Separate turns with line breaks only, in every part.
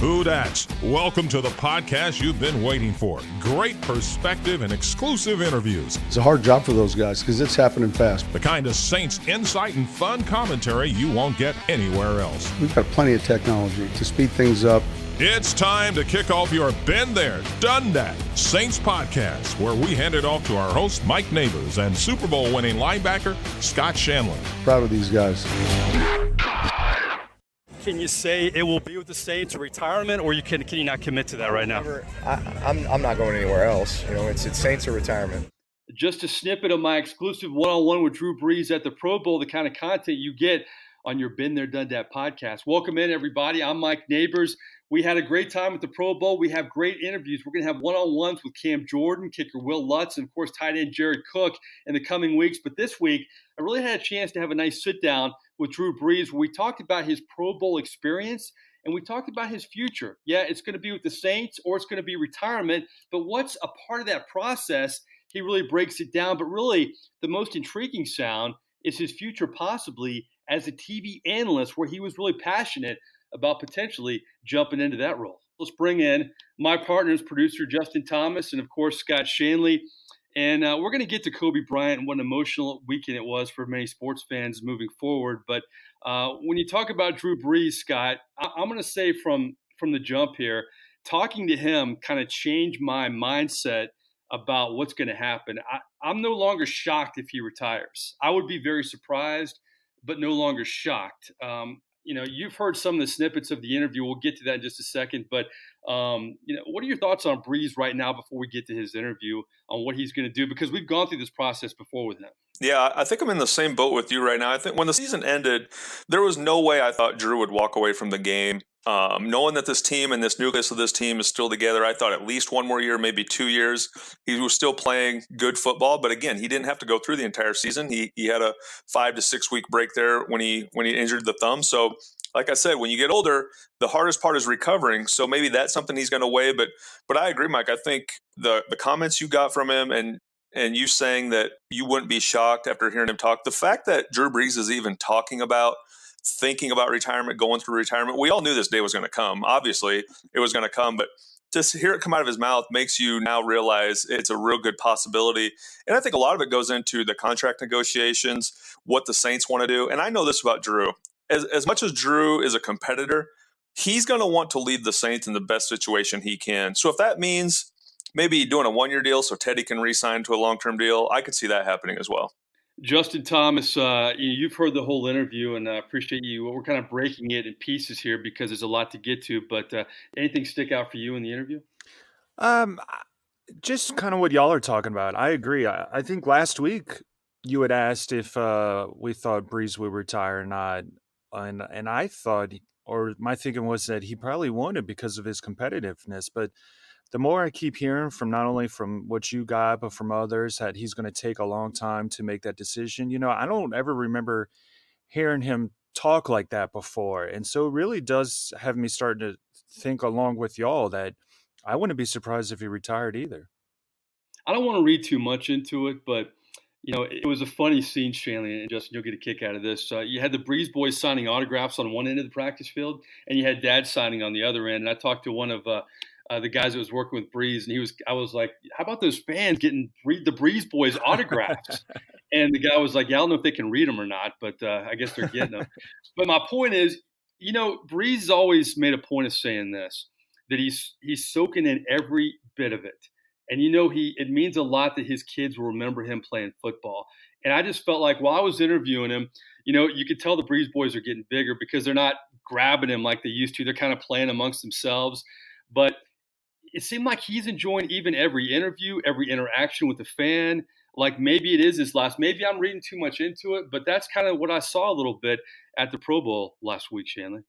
Who dat? Welcome to the podcast you've been waiting for. Great perspective and exclusive interviews.
It's a hard job for those guys because it's happening fast.
The kind of Saints insight and fun commentary you won't get anywhere else.
We've got plenty of technology to speed things up.
It's time to kick off your Been There, Done That Saints podcast, where we hand it off to our host, Mike Nabors, and Super Bowl winning linebacker, Scott Shanle.
Proud of these guys.
Can you say it will be with the Saints or retirement, or can you not commit to that right now?
I'm not going anywhere else. You know, it's Saints or retirement.
Just a snippet of my exclusive one-on-one with Drew Brees at the Pro Bowl, the kind of content you get on your Been There, Done That podcast. Welcome in, everybody. I'm Mike Nabors. We had a great time at the Pro Bowl. We have great interviews. We're going to have one-on-ones with Cam Jordan, kicker Will Lutz, and, of course, tight end Jared Cook in the coming weeks. But this week, I really had a chance to have a nice sit-down with Drew Brees where we talked about his Pro Bowl experience and we talked about his future. Yeah, it's going to be with the Saints or it's going to be retirement. But what's a part of that process? He really breaks it down. But really, the most intriguing sound is his future possibly as a TV analyst, where he was really passionate about potentially jumping into that role. Let's bring in my partners, producer Justin Thomas, and of course Scott Shanle. And we're going to get to Kobe Bryant and what an emotional weekend it was for many sports fans moving forward. But when you talk about Drew Brees, Scott, I'm going to say from the jump here, talking to him kind of changed my mindset about what's going to happen. I'm no longer shocked if he retires. I would be very surprised, but no longer shocked. You've heard some of the snippets of the interview. We'll get to that in just a second. But, what are your thoughts on Brees right now before we get to his interview on what he's going to do? Because we've gone through this process before with him.
Yeah, I think I'm in the same boat with you right now. I think when the season ended, there was no way I thought Drew would walk away from the game. Knowing that this team and this nucleus of this team is still together, I thought at least one more year, maybe 2 years. He was still playing good football, but again, he didn't have to go through the entire season. He had a 5 to 6 week break there when he injured the thumb. So, like I said, when you get older, the hardest part is recovering. So maybe that's something he's going to weigh. But I agree, Mike. I think the comments you got from him and you saying that you wouldn't be shocked after hearing him talk, the fact that Drew Brees is even thinking about retirement, going through retirement. We all knew this day was going to come. Obviously, it was going to come, but to hear it come out of his mouth makes you now realize it's a real good possibility. And I think a lot of it goes into the contract negotiations, what the Saints want to do. And I know this about Drew. As much as Drew is a competitor, he's going to want to lead the Saints in the best situation he can. So if that means maybe doing a 1-year deal so Teddy can re-sign to a long-term deal, I could see that happening as well.
Justin Thomas, you've heard the whole interview, and I appreciate you. We're kind of breaking it in pieces here because there's a lot to get to. But anything stick out for you in the interview?
Just kind of what y'all are talking about. I agree. I think last week you had asked if we thought Brees would retire or not, and I thought, or my thinking was that he probably wanted because of his competitiveness, but the more I keep hearing from not only from what you got, but from others, that he's going to take a long time to make that decision. I don't ever remember hearing him talk like that before. And so it really does have me starting to think along with y'all that I wouldn't be surprised if he retired either.
I don't want to read too much into it, but it was a funny scene, Shanle, and Justin, you'll get a kick out of this. You had the Brees boys signing autographs on one end of the practice field, and you had Dad signing on the other end. And I talked to one of the guys that was working with Brees, and I was like, how about those fans getting the Brees boys autographs? And the guy was like, yeah, I don't know if they can read them or not, but I guess they're getting them. But my point is, Brees has always made a point of saying this, that he's soaking in every bit of it. And it means a lot that his kids will remember him playing football. And I just felt like while I was interviewing him, you could tell the Brees boys are getting bigger because they're not grabbing him like they used to. They're kind of playing amongst themselves. But it seemed like he's enjoying even every interview, every interaction with the fan. Like maybe it is his last. Maybe I'm reading too much into it, but that's kind of what I saw a little bit at the Pro Bowl last week, Shanle.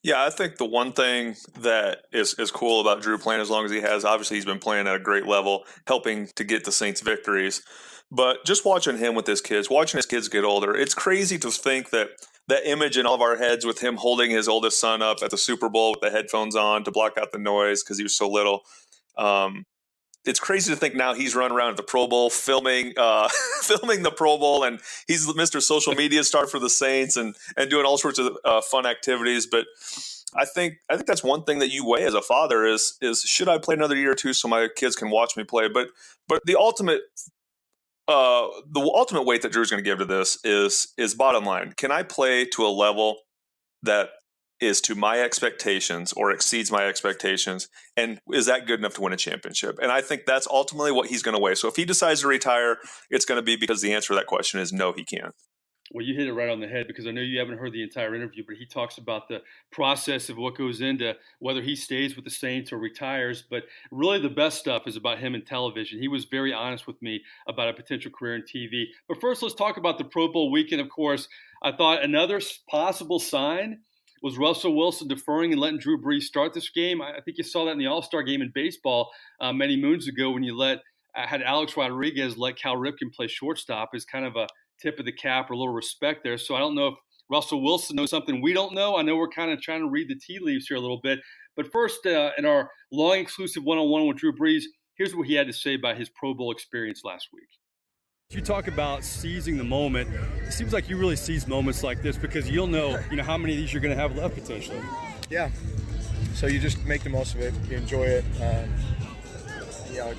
Yeah, I think the one thing that is cool about Drew playing as long as he has, obviously he's been playing at a great level, helping to get the Saints victories. But just watching him with his kids, watching his kids get older, it's crazy to think that image in all of our heads with him holding his oldest son up at the Super Bowl with the headphones on to block out the noise because he was so little. It's crazy to think now he's running around at the Pro Bowl filming the Pro Bowl, and he's Mr. Social Media star for the Saints and doing all sorts of fun activities. But I think that's one thing that you weigh as a father is should I play another year or two so my kids can watch me play? But the ultimate weight that Drew's going to give to this is bottom line. Can I play to a level that is to my expectations or exceeds my expectations? And is that good enough to win a championship? And I think that's ultimately what he's going to weigh. So if he decides to retire, it's going to be because the answer to that question is no, he can't.
Well, you hit it right on the head because I know you haven't heard the entire interview, but he talks about the process of what goes into whether he stays with the Saints or retires. But really, the best stuff is about him in television. He was very honest with me about a potential career in TV. But first, let's talk about the Pro Bowl weekend. Of course, I thought another possible sign was Russell Wilson deferring and letting Drew Brees start this game. I think you saw that in the All-Star game in baseball many moons ago when you had Alex Rodriguez let Cal Ripken play shortstop as kind of a tip of the cap or a little respect there. So I don't know if Russell Wilson knows something we don't know. I know we're kind of trying to read the tea leaves here a little bit. But first, in our long exclusive one-on-one with Drew Brees, here's what he had to say about his Pro Bowl experience last week.
You talk about seizing the moment. It seems like you really seize moments like this because you'll know how many of these you're going to have left potentially.
Yeah. So you just make the most of it. You enjoy it.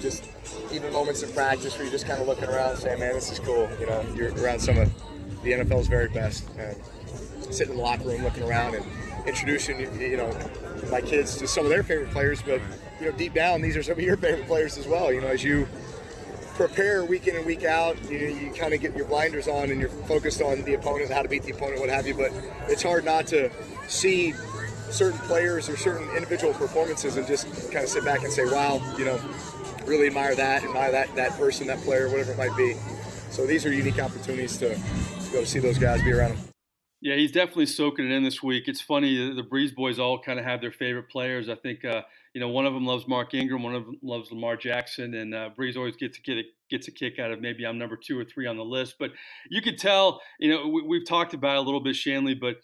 Just even moments in practice where you're just kind of looking around and saying, man, this is cool. You're around some of the NFL's very best. And sitting in the locker room looking around and introducing, my kids to some of their favorite players. But, deep down, these are some of your favorite players as well. As you prepare week in and week out, you kind of get your blinders on and you're focused on the opponent, how to beat the opponent, what have you. But it's hard not to see certain players or certain individual performances and just kind of sit back and say, wow, really admire that person, that player, whatever it might be. So these are unique opportunities to go see those guys, be around them.
Yeah, he's definitely soaking it in this week. It's funny, the Breeze boys all kind of have their favorite players. I think, one of them loves Mark Ingram, one of them loves Lamar Jackson, and Breeze always gets a kick out of maybe I'm number 2 or 3 on the list. But you could tell, we've talked about it a little bit, Shanle, but,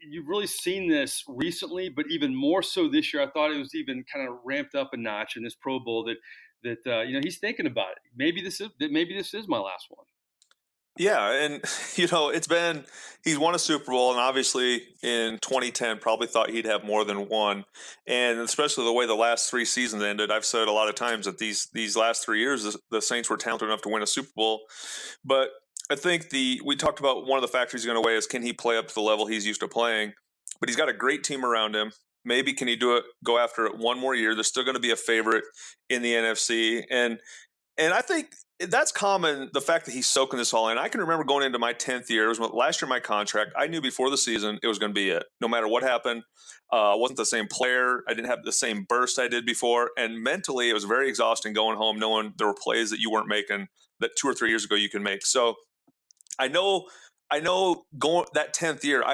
you've really seen this recently, but even more so this year. I thought it was even kind of ramped up a notch in this Pro Bowl that he's thinking about it. Maybe this is my last one.
Yeah, and he's won a Super Bowl, and obviously in 2010 probably thought he'd have more than one, and especially the way the last 3 seasons ended. I've said a lot of times that these last 3 years the Saints were talented enough to win a Super Bowl, but I think we talked about one of the factors he's going to weigh is can he play up to the level he's used to playing, but he's got a great team around him. Maybe can he go after it one more year? There's still going to be a favorite in the NFC, and I think that's common, the fact that he's soaking this all in. I can remember going into my 10th year. It was last year my contract. I knew before the season it was going to be it. No matter what happened, I wasn't the same player. I didn't have the same burst I did before. And mentally, it was very exhausting going home knowing there were plays that you weren't making that 2 or 3 years ago you can make. So I know going that 10th year,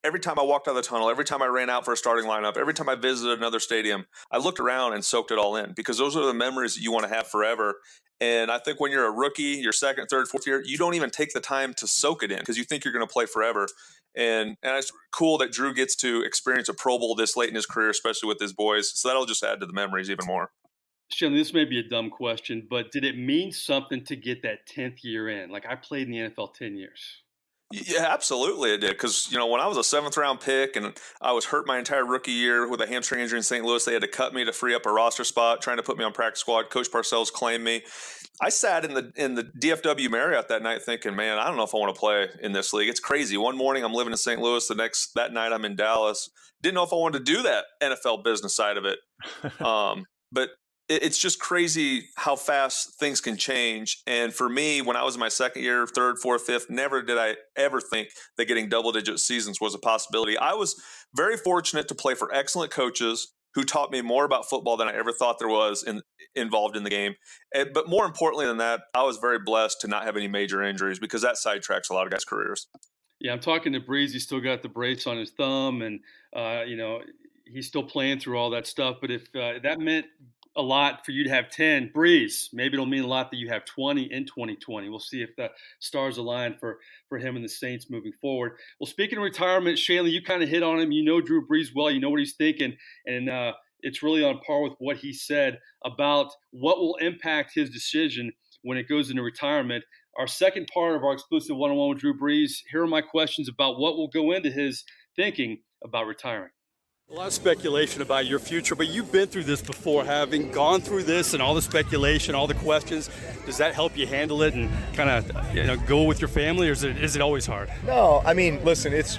every time I walked out of the tunnel, every time I ran out for a starting lineup, every time I visited another stadium, I looked around and soaked it all in because those are the memories that you want to have forever. And I think when you're a rookie, your second, third, fourth year, you don't even take the time to soak it in because you think you're going to play forever. And it's cool that Drew gets to experience a Pro Bowl this late in his career, especially with his boys. So that'll just add to the memories even more.
Shanle, this may be a dumb question, but did it mean something to get that 10th year in? Like, I played in the NFL 10 years.
Yeah, absolutely it did. Because, when I was a 7th-round pick and I was hurt my entire rookie year with a hamstring injury in St. Louis, they had to cut me to free up a roster spot, trying to put me on practice squad. Coach Parcells claimed me. I sat in the DFW Marriott that night thinking, man, I don't know if I want to play in this league. It's crazy. One morning I'm living in St. Louis. That night I'm in Dallas. Didn't know if I wanted to do that NFL business side of it. But it's just crazy how fast things can change. And for me, when I was in my second year, 3rd, 4th, 5th, never did I ever think that getting double-digit seasons was a possibility. I was very fortunate to play for excellent coaches who taught me more about football than I ever thought there was involved in the game. But more importantly than that, I was very blessed to not have any major injuries because that sidetracks a lot of guys' careers.
Yeah, I'm talking to Breeze. He's still got the brace on his thumb, and he's still playing through all that stuff. But if that meant a lot for you to have 10, Breeze, maybe it'll mean a lot that you have 20 in 2020. We'll see if the stars align for him and the Saints moving forward. Well, speaking of retirement, Shanle, you kind of hit on him. You know Drew Brees well. You know what he's thinking. And it's really on par with what he said about what will impact his decision when it goes into retirement. Our second part of our exclusive one-on-one with Drew Brees, here are my questions about what will go into his thinking about retiring.
A lot of speculation about your future, but you've been through this before, having gone through this and all the speculation, all the questions. Does that help you handle it and kind of go with your family, or is it always hard?
No, I mean, listen, it's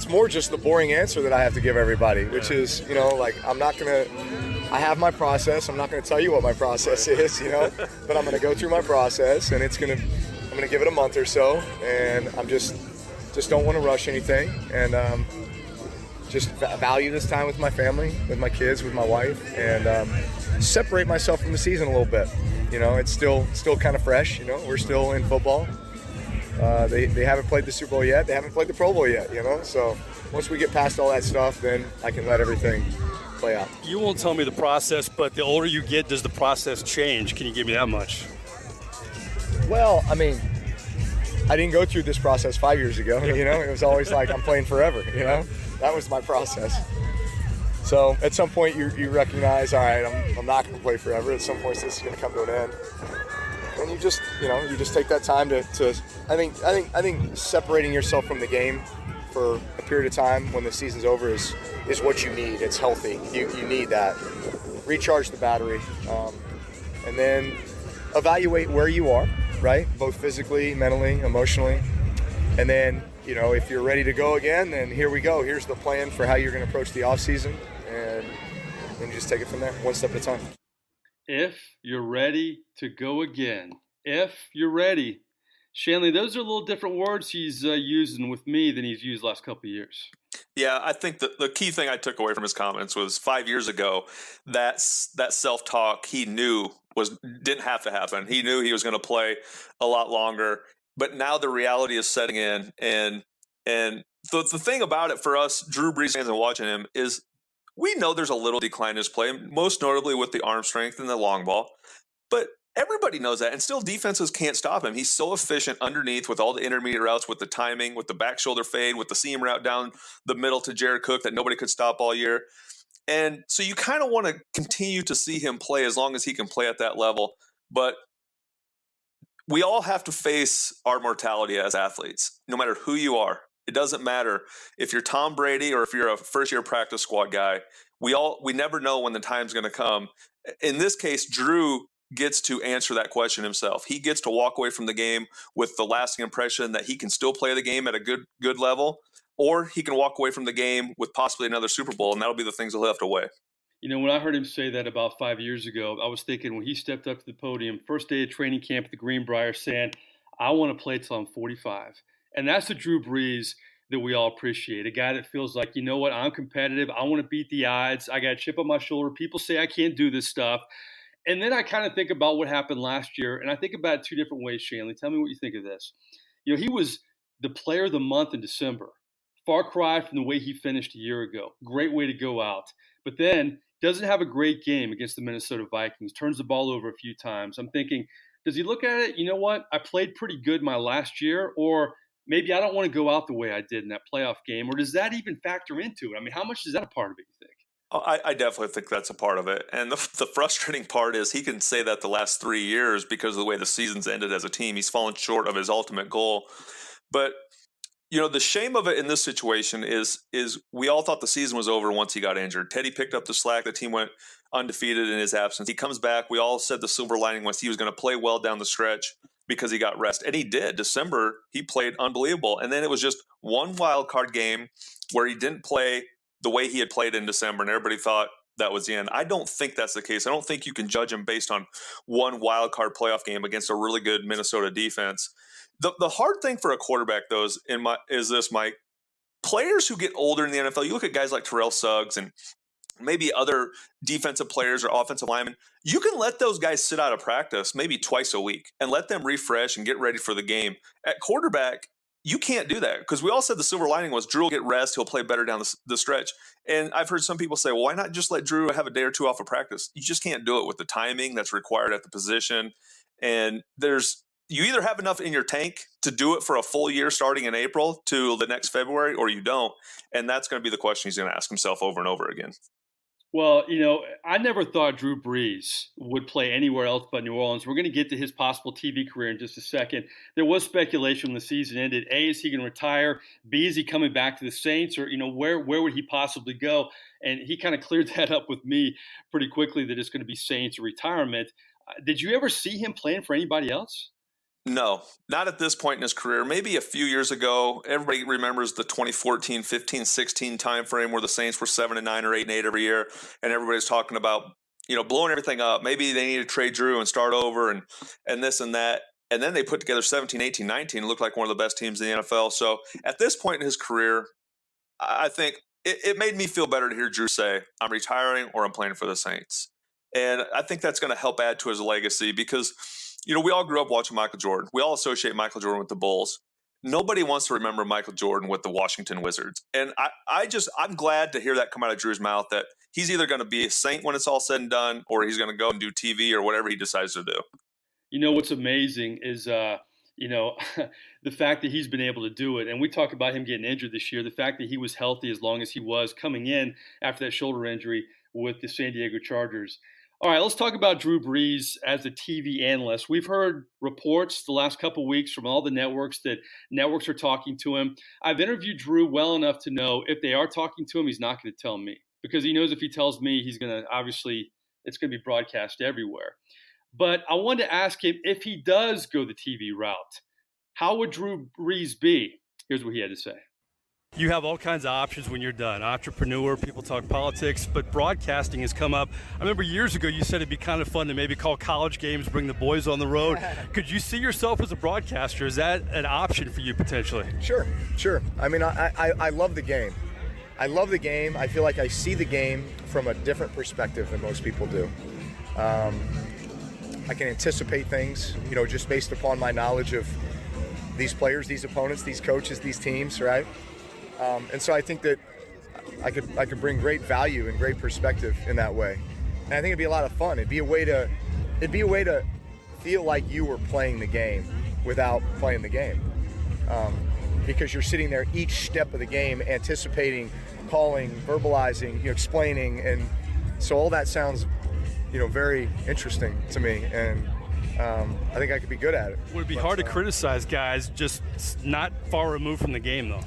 more just the boring answer that I have to give everybody, which is, I have my process. I'm not going to tell you what my process is, but I'm going to go through my process, and I'm going to give it a month or so, and I'm just don't want to rush anything, and just value this time with my family, with my kids, with my wife, and separate myself from the season a little bit. It's still kind of fresh. We're still in football. They haven't played the Super Bowl yet. They haven't played the Pro Bowl yet. So once we get past all that stuff, then I can let everything play out.
You won't tell me the process, but the older you get, does the process change? Can you give me that much?
Well, I mean, I didn't go through this process 5 years ago. It was always like I'm playing forever. That was my process. So at some point you recognize, all right, I'm not going to play forever. At some point this is going to come to an end. And you just take that time to I think separating yourself from the game for a period of time when the season's over is what you need. It's healthy. You need that. Recharge the battery, and then evaluate where you are, right? Both physically, mentally, emotionally. And then, if you're ready to go again, then here we go. Here's the plan for how you're going to approach the off season, and then you just take it from there, one step at a time.
If you're ready to go again. If you're ready. Shanle, those are a little different words he's using with me than he's used the last couple of years.
Yeah, I think the key thing I took away from his comments was 5 years ago, that self-talk he knew didn't have to happen. He knew he was going to play a lot longer, but now the reality is setting in. And the thing about it for us, Drew Brees fans and watching him, is we know there's a little decline in his play, most notably with the arm strength and the long ball. But everybody knows that, and still defenses can't stop him. He's so efficient underneath with all the intermediate routes, with the timing, with the back shoulder fade, with the seam route down the middle to Jared Cook that nobody could stop all year. And so you kind of want to continue to see him play as long as he can play at that level. But we all have to face our mortality as athletes, no matter who you are. It doesn't matter if you're Tom Brady or if you're a first-year practice squad guy. We never know when the time's going to come. In this case, Drew gets to answer that question himself. He gets to walk away from the game with the lasting impression that he can still play the game at a good level, or he can walk away from the game with possibly another Super Bowl, and that'll be the things he'll have to weigh.
When I heard him say that about 5 years ago, I was thinking when he stepped up to the podium, first day of training camp at the Greenbrier, saying, I want to play till I'm 45. And that's the Drew Brees that we all appreciate, a guy that feels like, you know what, I'm competitive. I want to beat the odds. I got a chip on my shoulder. People say I can't do this stuff. And then I kind of think about what happened last year, and I think about it two different ways, Shanle. Tell me what you think of this. He was the player of the month in December. Far cry from the way he finished a year ago. Great way to go out. But then doesn't have a great game against the Minnesota Vikings. Turns the ball over a few times. I'm thinking, does he look at it, you know what, I played pretty good my last year, or maybe I don't want to go out the way I did in that playoff game, or does that even factor into it? I mean, how much is that a part of it, you think?
I definitely think that's a part of it. And the frustrating part is he can say that the last 3 years because of the way the season's ended as a team. He's fallen short of his ultimate goal. But, the shame of it in this situation is we all thought the season was over once he got injured. Teddy picked up the slack. The team went undefeated in his absence. He comes back. We all said the silver lining was he was going to play well down the stretch because he got rest. And he did. December, he played unbelievable. And then it was just one wild card game where he didn't play the way he had played in December, and everybody thought that was the end. I don't think that's the case. I don't think you can judge him based on one wild card playoff game against a really good Minnesota defense. The hard thing for a quarterback, though, is this, Mike. Players who get older in the NFL, you look at guys like Terrell Suggs and maybe other defensive players or offensive linemen, you can let those guys sit out of practice maybe twice a week and let them refresh and get ready for the game. At quarterback, you can't do that because we all said the silver lining was Drew will get rest. He'll play better down the stretch. And I've heard some people say, well, why not just let Drew have a day or two off of practice? You just can't do it with the timing that's required at the position. And you either have enough in your tank to do it for a full year starting in April to the next February, or you don't. And that's going to be the question he's going to ask himself over and over again.
Well, I never thought Drew Brees would play anywhere else but New Orleans. We're going to get to his possible TV career in just a second. There was speculation when the season ended. A, is he going to retire? B, is he coming back to the Saints? Or, where would he possibly go? And he kind of cleared that up with me pretty quickly that it's going to be Saints or retirement. Did you ever see him playing for anybody else?
No, not at this point in his career. Maybe a few years ago. Everybody remembers the 2014, 15, 16 timeframe where the Saints were 7-9 or 8-8 every year, and everybody's talking about blowing everything up. Maybe they need to trade Drew and start over and this and that. And then they put together 17, 18, 19, and looked like one of the best teams in the NFL. So at this point in his career, I think it made me feel better to hear Drew say, "I'm retiring or I'm playing for the Saints." And I think that's going to help add to his legacy because we all grew up watching Michael Jordan. We all associate Michael Jordan with the Bulls. Nobody wants to remember Michael Jordan with the Washington Wizards. And I'm glad to hear that come out of Drew's mouth that he's either going to be a Saint when it's all said and done, or he's going to go and do TV or whatever he decides to do.
What's amazing is, the fact that he's been able to do it. And we talk about him getting injured this year. The fact that he was healthy as long as he was coming in after that shoulder injury with the San Diego Chargers. All right, let's talk about Drew Brees as a TV analyst. We've heard reports the last couple of weeks from all the networks that networks are talking to him. I've interviewed Drew well enough to know if they are talking to him, he's not going to tell me because he knows if he tells me, he's going to it's going to be broadcast everywhere. But I wanted to ask him if he does go the TV route, how would Drew Brees be? Here's what he had to say.
You have all kinds of options when you're done. Entrepreneur, people talk politics, but broadcasting has come up. I remember years ago you said it'd be kind of fun to maybe call college games, bring the boys on the road. Could you see yourself as a broadcaster? Is that an option for you potentially?
Sure. I mean, I love the game. I love the game. I feel like I see the game from a different perspective than most people do. I can anticipate things, just based upon my knowledge of these players, these opponents, these coaches, these teams, right? And so I think that I could bring great value and great perspective in that way. And I think it'd be a lot of fun. It'd be a way to feel like you were playing the game without playing the game. Because you're sitting there each step of the game, anticipating, calling, verbalizing, explaining. And so all that sounds, very interesting to me. And I think I could be good at it.
Would it be hard to criticize guys just not far removed from the game, though?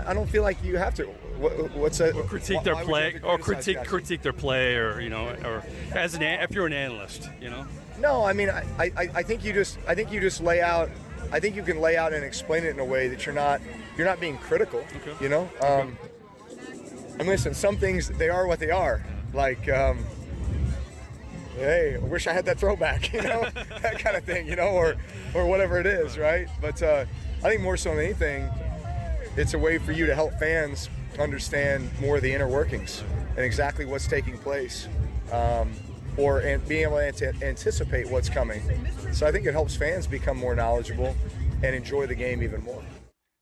I don't feel like you have to. What's that?
Or critique their play, or critique their play, or as if you're an analyst,
No, I mean, I think you just lay out. I think you can lay out and explain it in a way that you're not being critical.
Okay.
And listen, some things they are what they are. Like, hey, I wish I had that throwback, that kind of thing, or whatever it is, right? But I think more so than anything, it's a way for you to help fans understand more of the inner workings and exactly what's taking place, and being able to anticipate what's coming. So I think it helps fans become more knowledgeable and enjoy the game even more.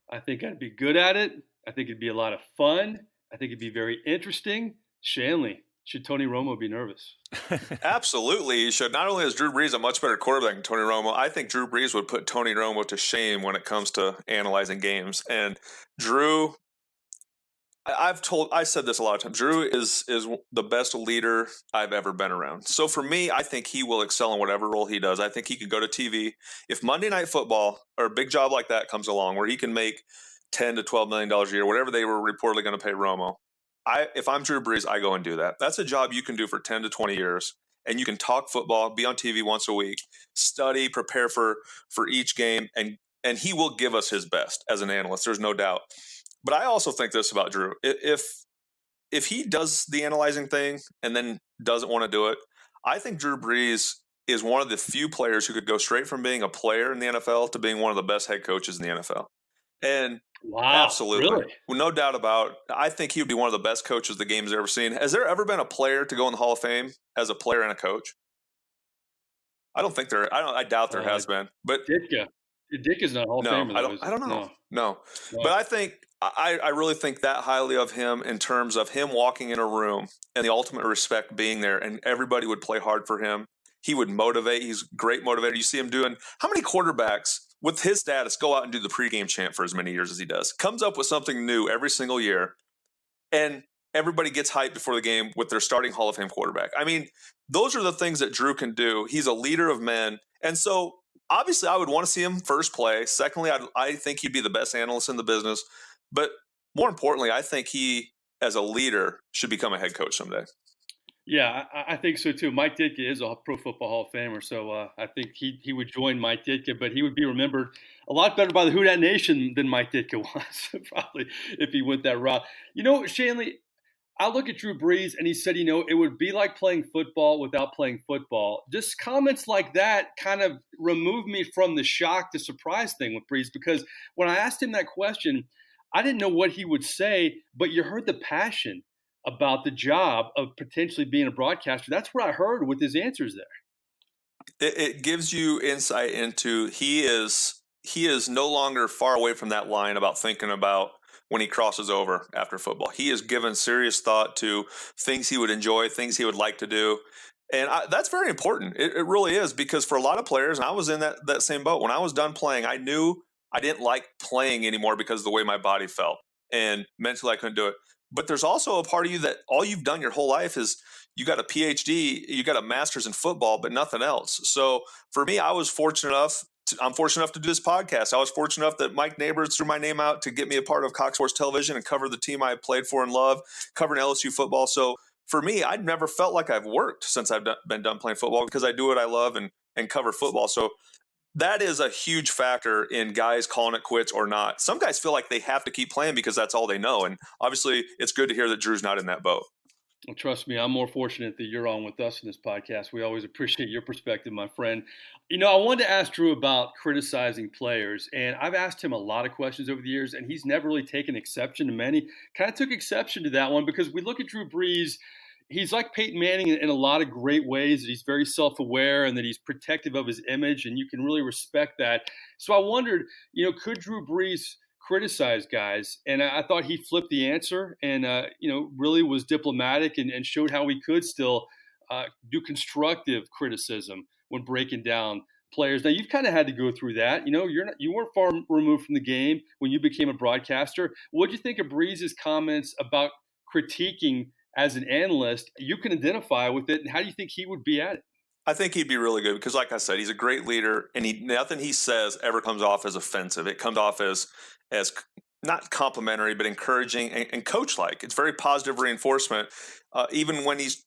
I think I'd be good at it. I think it'd be a lot of fun. I think it'd be very interesting. Shanle, should Tony Romo be nervous?
Absolutely, he should. Not only is Drew Brees a much better quarterback than Tony Romo, I think Drew Brees would put Tony Romo to shame when it comes to analyzing games. And Drew, I said this a lot of times, Drew is the best leader I've ever been around. So for me, I think he will excel in whatever role he does. I think he could go to TV. If Monday Night Football or a big job like that comes along where he can make $10 to $12 million a year, whatever they were reportedly going to pay Romo, if I'm Drew Brees, I go and do that. That's a job you can do for 10 to 20 years, and you can talk football, be on TV once a week, study, prepare for each game, and he will give us his best as an analyst. There's no doubt. But I also think this about Drew. If he does the analyzing thing and then doesn't want to do it, I think Drew Brees is one of the few players who could go straight from being a player in the NFL to being one of the best head coaches in the NFL. And
wow,
absolutely.
Really?
Well, no doubt about it. I think he would be one of the best coaches the game's ever seen. Has there ever been a player to go in the Hall of Fame as a player and a coach? I don't think there. I doubt there has been. But
Dick is not a Hall of Famer.
I don't know. No. But I think I really think that highly of him in terms of him walking in a room and the ultimate respect being there, and everybody would play hard for him. He would motivate. He's a great motivator. You see him doing – how many quarterbacks with his status go out and do the pregame chant for as many years as he does? Comes up with something new every single year. And everybody gets hyped before the game with their starting Hall of Fame quarterback. I mean, those are the things that Drew can do. He's a leader of men. And so obviously I would want to see him first play. Secondly, I think he'd be the best analyst in the business. But more importantly, I think he, as a leader, should become a head coach someday.
Yeah, I think so too. Mike Ditka is a Pro Football Hall of Famer, so I think he would join Mike Ditka, but he would be remembered a lot better by the Who Dat Nation than Mike Ditka was, probably, if he went that route. Shanle, I look at Drew Brees, and he said, it would be like playing football without playing football. Just comments like that kind of remove me from the shock to surprise thing with Brees, because when I asked him that question, I didn't know what he would say, but you heard the passion about the job of potentially being a broadcaster. That's what I heard with his answers there.
It gives you insight into he is no longer far away from that line about thinking about when he crosses over after football. He has given serious thought to things he would enjoy, things he would like to do. And that's very important. It really is, because for a lot of players, and I was in that same boat, when I was done playing, I knew I didn't like playing anymore because of the way my body felt. And mentally, I couldn't do it. But there's also a part of you that all you've done your whole life is you got a PhD, you got a master's in football, but nothing else. So for me, I'm fortunate enough to do this podcast. I was fortunate enough that Mike Nabors threw my name out to get me a part of Cox Sports Television and cover the team I played for and love, covering LSU football. So for me, I'd never felt like I've worked since I've been done playing football, because I do what I love and cover football. So that is a huge factor in guys calling it quits or not. Some guys feel like they have to keep playing because that's all they know. And obviously, it's good to hear that Drew's not in that boat.
Well, trust me, I'm more fortunate that you're on with us in this podcast. We always appreciate your perspective, my friend. I wanted to ask Drew about criticizing players, and I've asked him a lot of questions over the years, and he's never really taken exception to many. Kind of took exception to that one, because we look at Drew Brees. He's like Peyton Manning in a lot of great ways, that he's very self-aware and that he's protective of his image, and you can really respect that. So I wondered, could Drew Brees criticize guys? And I thought he flipped the answer and, really was diplomatic and showed how he could still do constructive criticism when breaking down players. Now, you've kind of had to go through that. You weren't far removed from the game when you became a broadcaster. What do you think of Brees' comments about critiquing as an analyst? You can identify with it, and how do you think he would be at it?
I think he'd be really good because, like I said, he's a great leader, and nothing he says ever comes off as offensive. It comes off as not complimentary, but encouraging and coach-like. It's very positive reinforcement, even when he's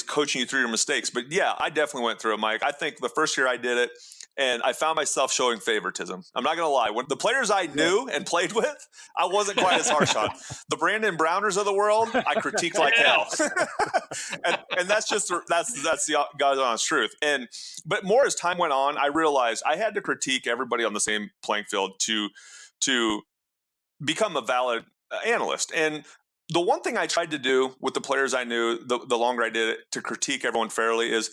coaching you through your mistakes. But yeah, I definitely went through it, Mike. I think the first year I did it, and I found myself showing favoritism. I'm not going to lie. When the players I knew and played with, I wasn't quite as harsh on. The Brandon Browners of the world, I critiqued like hell. and that's the God's honest truth. But more as time went on, I realized I had to critique everybody on the same playing field to become a valid analyst. And the one thing I tried to do with the players I knew, the longer I did it, to critique everyone fairly, is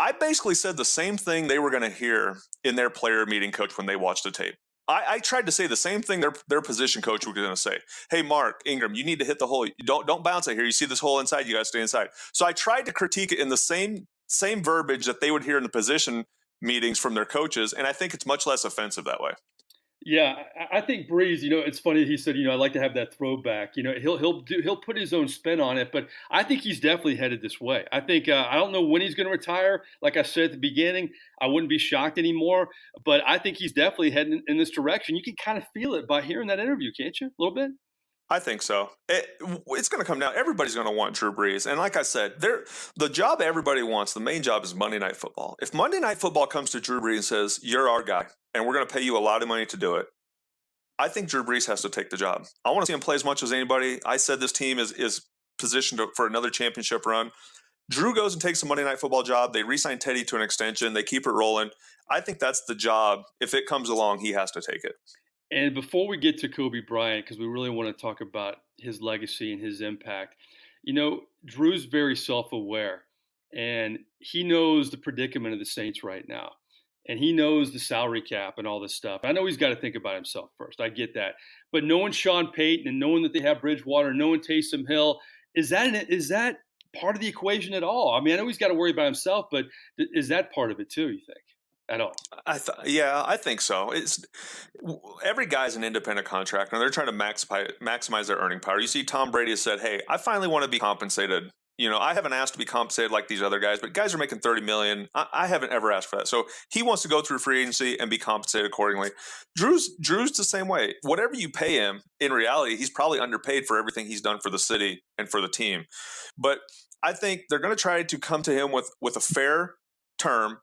I basically said the same thing they were going to hear in their player meeting coach when they watched the tape. I tried to say the same thing their position coach was going to say. Hey, Mark Ingram, you need to hit the hole. Don't bounce it here. You see this hole inside. You got to stay inside. So I tried to critique it in the same verbiage that they would hear in the position meetings from their coaches, and I think it's much less offensive that way.
Yeah, I think Brees, it's funny. He said, I like to have that throwback. He'll put his own spin on it, but I think he's definitely headed this way. I think I don't know when he's going to retire. Like I said at the beginning, I wouldn't be shocked anymore, but I think he's definitely heading in this direction. You can kind of feel it by hearing that interview, can't you? A little bit.
I think so. It's going to come down. Everybody's going to want Drew Brees. And like I said, the job everybody wants, the main job is Monday Night Football. If Monday Night Football comes to Drew Brees and says, you're our guy, and we're going to pay you a lot of money to do it, I think Drew Brees has to take the job. I want to see him play as much as anybody. I said this team is positioned for another championship run. Drew goes and takes the Monday Night Football job. They re-sign Teddy to an extension. They keep it rolling. I think that's the job. If it comes along, he has to take it.
And before we get to Kobe Bryant, because we really want to talk about his legacy and his impact, Drew's very self-aware, and he knows the predicament of the Saints right now. And he knows the salary cap and all this stuff. I know he's got to think about himself first. I get that. But knowing Sean Payton and knowing that they have Bridgewater, knowing Taysom Hill, is that part of the equation at all? I mean, I know he's got to worry about himself, but is that part of it too, you think? at all.
Yeah, I think so. Every guy's an independent contractor, and they're trying to maximize their earning power. You see, Tom Brady has said, "Hey, I finally want to be compensated. I haven't asked to be compensated like these other guys, but guys are making $30 million. I haven't ever asked for that. So he wants to go through free agency and be compensated accordingly. Drew's the same way. Whatever you pay him, in reality, he's probably underpaid for everything he's done for the city and for the team. But I think they're going to try to come to him with a fair term,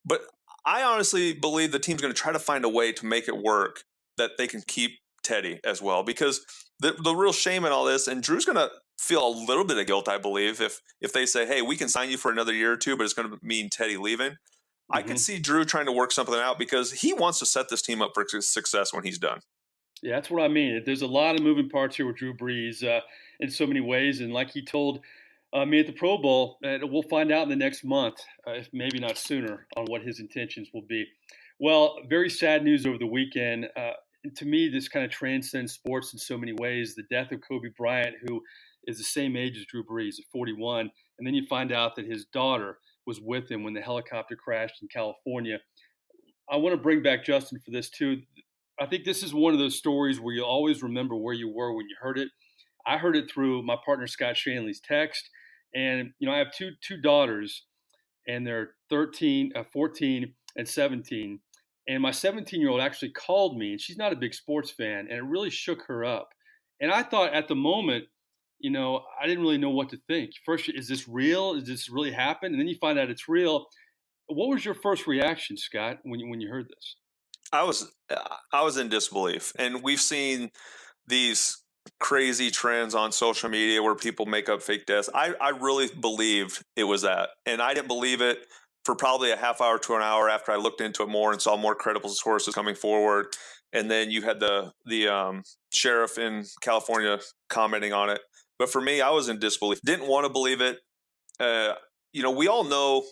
but I honestly believe the team's going to try to find a way to make it work that they can keep Teddy as well, because the real shame in all this, and Drew's going to feel a little bit of guilt, I believe, if they say, hey, we can sign you for another year or two, but it's going to mean Teddy leaving. Mm-hmm. I could see Drew trying to work something out because he wants to set this team up for success when he's done.
Yeah, that's what I mean. There's a lot of moving parts here with Drew Brees in so many ways. And like he told me at the Pro Bowl, we'll find out in the next month, if maybe not sooner, on what his intentions will be. Well, very sad news over the weekend. To me, this kind of transcends sports in so many ways. The death of Kobe Bryant, who is the same age as Drew Brees at 41. And then you find out that his daughter was with him when the helicopter crashed in California. I want to bring back Justin for this too. I think this is one of those stories where you always remember where you were when you heard it. I heard it through my partner Scott Shanley's text, and I have two daughters, and they're 13, 14, and 17. And my 17-year-old actually called me, and she's not a big sports fan, and it really shook her up. And I thought at the moment, I didn't really know what to think. First, is this real? Is this really happen? And then you find out it's real. What was your first reaction, Scott, when you heard this?
I was in disbelief, and we've seen these crazy trends on social media where people make up fake deaths. I really believed it was that, and I didn't believe it for probably a half hour to an hour after I looked into it more and saw more credible sources coming forward. And then you had the sheriff in California commenting on it. But for me, I was in disbelief. Didn't want to believe it. We all know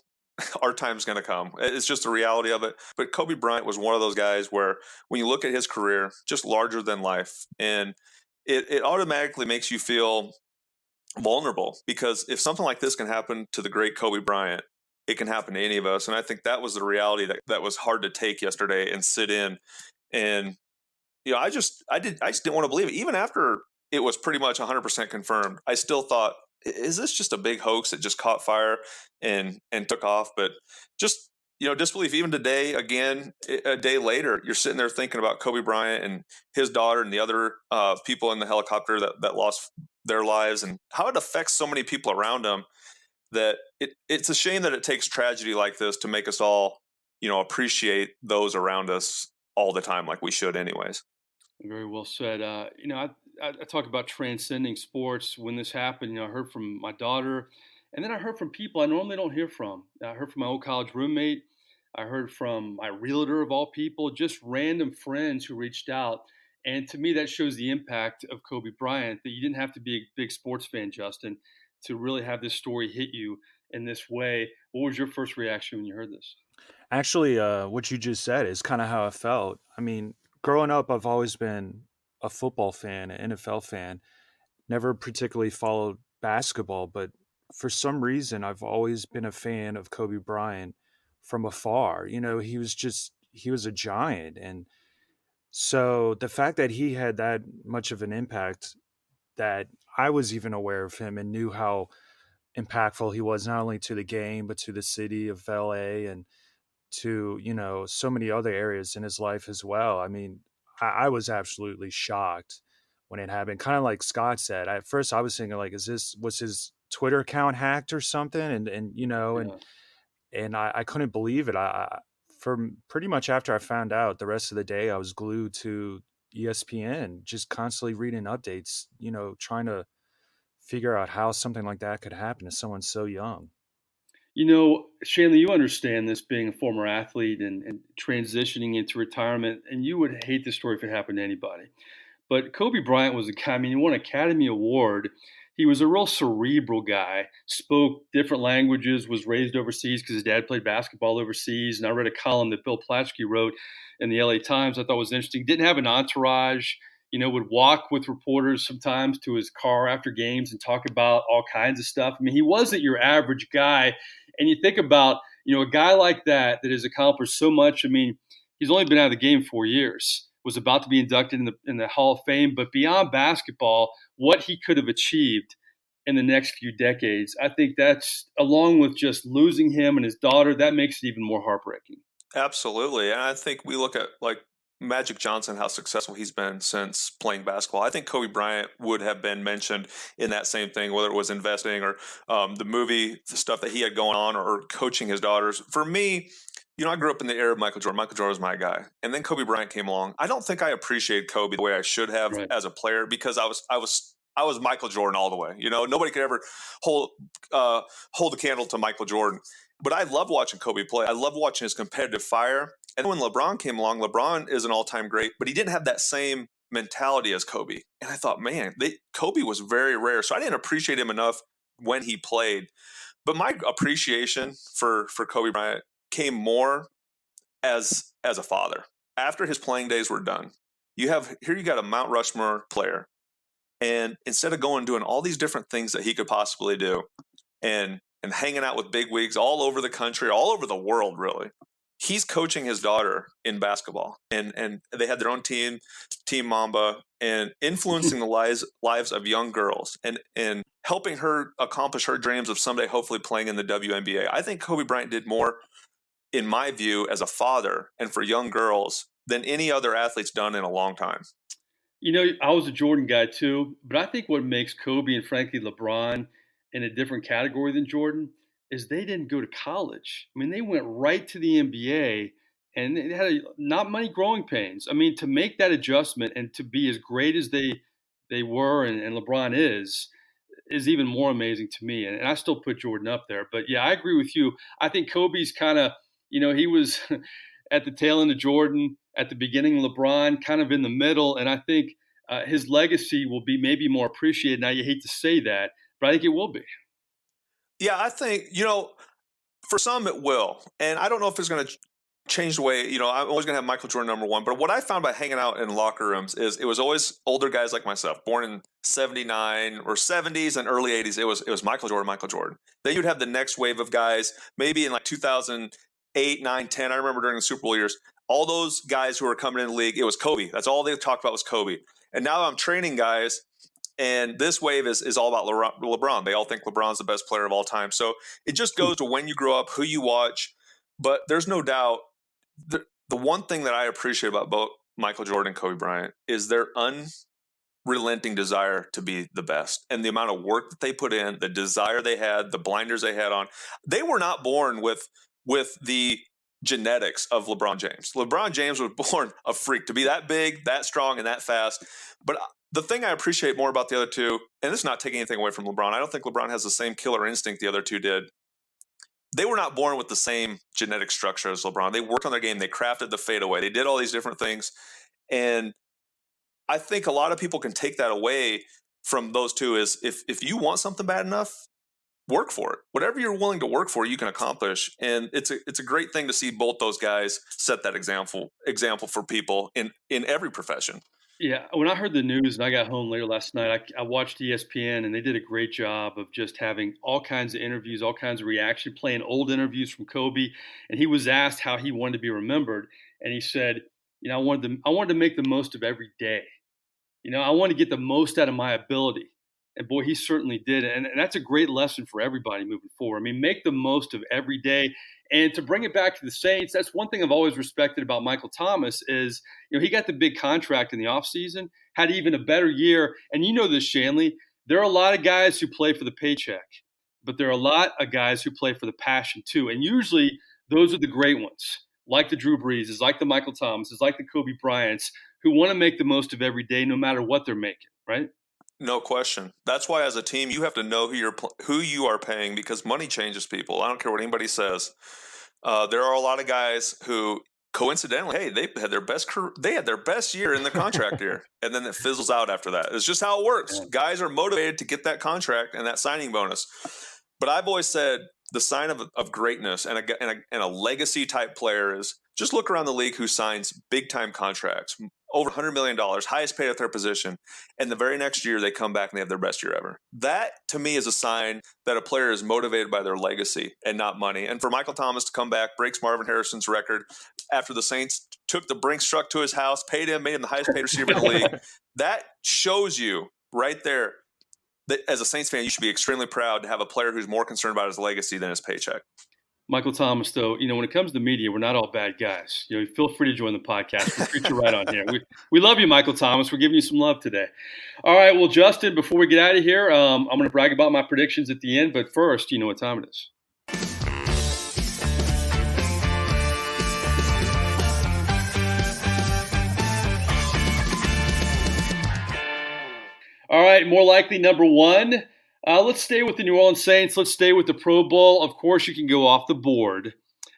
our time's going to come. It's just the reality of it. But Kobe Bryant was one of those guys where when you look at his career, just larger than life. And it automatically makes you feel vulnerable, because if something like this can happen to the great Kobe Bryant, it can happen to any of us. And I think that was the reality that was hard to take yesterday and sit in. And, I just didn't want to believe it. Even after it was pretty much 100% confirmed, I still thought, is this just a big hoax that just caught fire and took off? But just, disbelief. Even today, again, a day later, you're sitting there thinking about Kobe Bryant and his daughter and the other people in the helicopter that lost their lives, and how it affects so many people around them, that it's a shame that it takes tragedy like this to make us all, appreciate those around us all the time, like we should anyways.
Very well said. I talk about transcending sports. When this happened, I heard from my daughter, and then I heard from people I normally don't hear from. I heard from my old college roommate. I heard from my realtor, of all people, just random friends who reached out. And to me, that shows the impact of Kobe Bryant, that you didn't have to be a big sports fan, Justin, to really have this story hit you in this way. What was your first reaction when you heard this?
Actually, what you just said is kind of how I felt. I mean, growing up, I've always been a football fan, an NFL fan, never particularly followed basketball, but for some reason, I've always been a fan of Kobe Bryant from afar. He was a giant. And so the fact that he had that much of an impact, that I was even aware of him and knew how impactful he was, not only to the game, but to the city of LA and to, so many other areas in his life as well. I mean, I was absolutely shocked when it happened. Kind of like Scott said, at first I was thinking, like, was his Twitter account hacked or something? And I couldn't believe it. From pretty much after I found out, the rest of the day I was glued to ESPN, just constantly reading updates, trying figure out how something like that could happen to someone so young.
Shanley, you understand this, being a former athlete and transitioning into retirement, and you would hate this story if it happened to anybody. But Kobe Bryant was a guy, he won an Academy Award. He was a real cerebral guy, spoke different languages, was raised overseas because his dad played basketball overseas. And I read a column that Bill Plaschke wrote in the LA Times I thought was interesting. Didn't have an entourage, would walk with reporters sometimes to his car after games and talk about all kinds of stuff. He wasn't your average guy. And you think about, a guy like that has accomplished so much. I mean, he's only been out of the game 4 years, was about to be inducted in the Hall of Fame, but beyond basketball, what he could have achieved in the next few decades, I think that's, along with just losing him and his daughter, that makes it even more heartbreaking.
Absolutely. And I think we look at like Magic Johnson, how successful he's been since playing basketball. I think Kobe Bryant would have been mentioned in that same thing, whether it was investing or the movie, the stuff that he had going on, or coaching his daughters. For me, I grew up in the era of Michael Jordan. Michael Jordan was my guy. And then Kobe Bryant came along. I don't think I appreciated Kobe the way I should have
Right.
as a player, because I was Michael Jordan all the way. Nobody could ever hold the candle to Michael Jordan. But I love watching Kobe play. I love watching his competitive fire. And when LeBron came along, LeBron is an all-time great, but he didn't have that same mentality as Kobe. And I thought, man, Kobe was very rare. So I didn't appreciate him enough when he played. But my appreciation for Kobe Bryant came more as a father. After his playing days were done, you got a Mount Rushmore player. And instead of going and doing all these different things that he could possibly do and hanging out with big wigs all over the country, all over the world, really, he's coaching his daughter in basketball. And they had their own team, Team Mamba, and influencing the lives of young girls and helping her accomplish her dreams of someday hopefully playing in the WNBA. I think Kobe Bryant did more, in my view, as a father and for young girls than any other athlete's done in a long time.
I was a Jordan guy too, but I think what makes Kobe and frankly LeBron in a different category than Jordan is they didn't go to college. I mean, they went right to the NBA and they had not many growing pains. I mean, to make that adjustment and to be as great as they were and LeBron is even more amazing to me. And I still put Jordan up there. But yeah, I agree with you. I think Kobe's kind of, he was at the tail end of Jordan, at the beginning of LeBron, kind of in the middle. And I think his legacy will be maybe more appreciated. Now, you hate to say that, but I think it will be.
Yeah, I think, for some it will. And I don't know if it's going to change the way, I'm always going to have Michael Jordan number one. But what I found by hanging out in locker rooms is it was always older guys like myself, born in 79 or 70s and early 80s. It was Michael Jordan. Then you'd have the next wave of guys, maybe in like 2008, 9, 10. I remember during the Super Bowl years, all those guys who were coming in the league, it was Kobe. That's all they talked about was Kobe. And now I'm training guys, and this wave is all about LeBron. They all think LeBron's the best player of all time. So it just goes to when you grow up, who you watch. But there's no doubt, the one thing that I appreciate about both Michael Jordan and Kobe Bryant is their unrelenting desire to be the best, and the amount of work that they put in, the desire they had, the blinders they had on. They were not born with the genetics of LeBron James. LeBron James was born a freak, to be that big, that strong, and that fast. But the thing I appreciate more about the other two, and this is not taking anything away from LeBron, I don't think LeBron has the same killer instinct the other two did. They were not born with the same genetic structure as LeBron. They worked on their game. They crafted the fadeaway. They did all these different things. And I think a lot of people can take that away from those two is if you want something bad enough, work for it. Whatever you're willing to work for, you can accomplish. And it's a great thing to see both those guys set that example for people in every profession.
Yeah, when I heard the news and I got home later last night, I watched ESPN and they did a great job of just having all kinds of interviews, all kinds of reaction, playing old interviews from Kobe. And he was asked how he wanted to be remembered, and he said, I wanted to make the most of every day. I want to get the most out of my ability. And boy, he certainly did. And that's a great lesson for everybody moving forward. I mean, make the most of every day. And to bring it back to the Saints, that's one thing I've always respected about Michael Thomas is, he got the big contract in the offseason, had even a better year. And you know this, Shanle, there are a lot of guys who play for the paycheck, but there are a lot of guys who play for the passion too. And usually those are the great ones, like the Drew Brees, like the Michael Thomases, like the Kobe Bryants, who want to make the most of every day no matter what they're making, right?
No question. That's why as a team, you have to know who you are paying, because money changes people. I don't care what anybody says. There are a lot of guys who coincidentally, hey, they had their best year in the contract year, and then it fizzles out after that. It's just how it works. Yeah. Guys are motivated to get that contract and that signing bonus. But I've always said the sign of greatness and a legacy type player is Just look around the league who signs big-time contracts, over $100 million, highest paid at their position, and the very next year they come back and they have their best year ever. That, to me, is a sign that a player is motivated by their legacy and not money. And for Michael Thomas to come back, breaks Marvin Harrison's record after the Saints took the Brinks truck to his house, paid him, made him the highest paid receiver in the league, that shows you right there that as a Saints fan, you should be extremely proud to have a player who's more concerned about his legacy than his paycheck.
Michael Thomas, though, when it comes to media, we're not all bad guys. Feel free to join the podcast. We'll treat you right on here. We love you, Michael Thomas. We're giving you some love today. All right, well, Justin, before we get out of here, I'm going to brag about my predictions at the end. But first, you know what time it is. All right, more likely number one. Let's stay with the New Orleans Saints. Let's stay with the Pro Bowl. Of course, you can go off the board,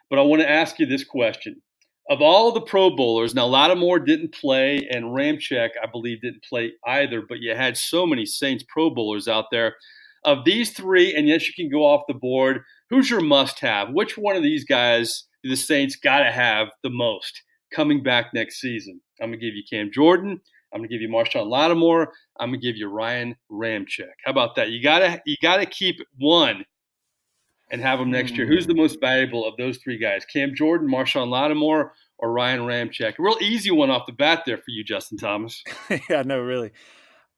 but I want to ask you this question. Of all the Pro Bowlers, now Lattimore didn't play and Ramczyk, I believe, didn't play either, but you had so many Saints Pro Bowlers out there. Of these three, and yes, you can go off the board, who's your must-have? Which one of these guys do the Saints got to have the most coming back next season? I'm going to give you Cam Jordan. I'm going to give you Marshawn Lattimore. I'm going to give you Ryan Ramczyk. How about that? You gotta keep one and have him next year. Who's the most valuable of those three guys? Cam Jordan, Marshawn Lattimore, or Ryan Ramczyk? A real easy one off the bat there for you, Justin Thomas.
Yeah, no, really.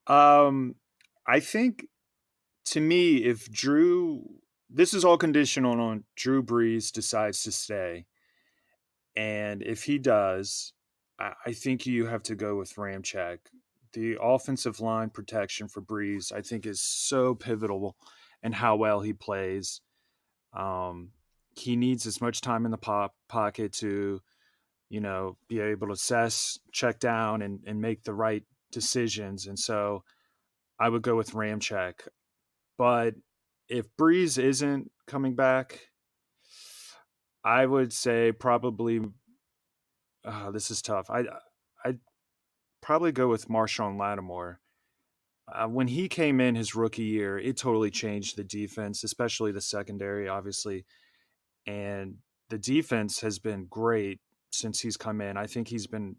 I think, to me, if this is all conditional on Drew Brees decides to stay. And if he does, I think you have to go with Ramczyk. The offensive line protection for Brees, I think, is so pivotal in how well he plays. He needs as much time in the pocket to, be able to assess, check down, and make the right decisions. And so I would go with Ramczyk. But if Brees isn't coming back, I would say probably this is tough. I'd probably go with Marshawn Lattimore. When he came in his rookie year, it totally changed the defense, especially the secondary, obviously. And the defense has been great since he's come in. I think he's been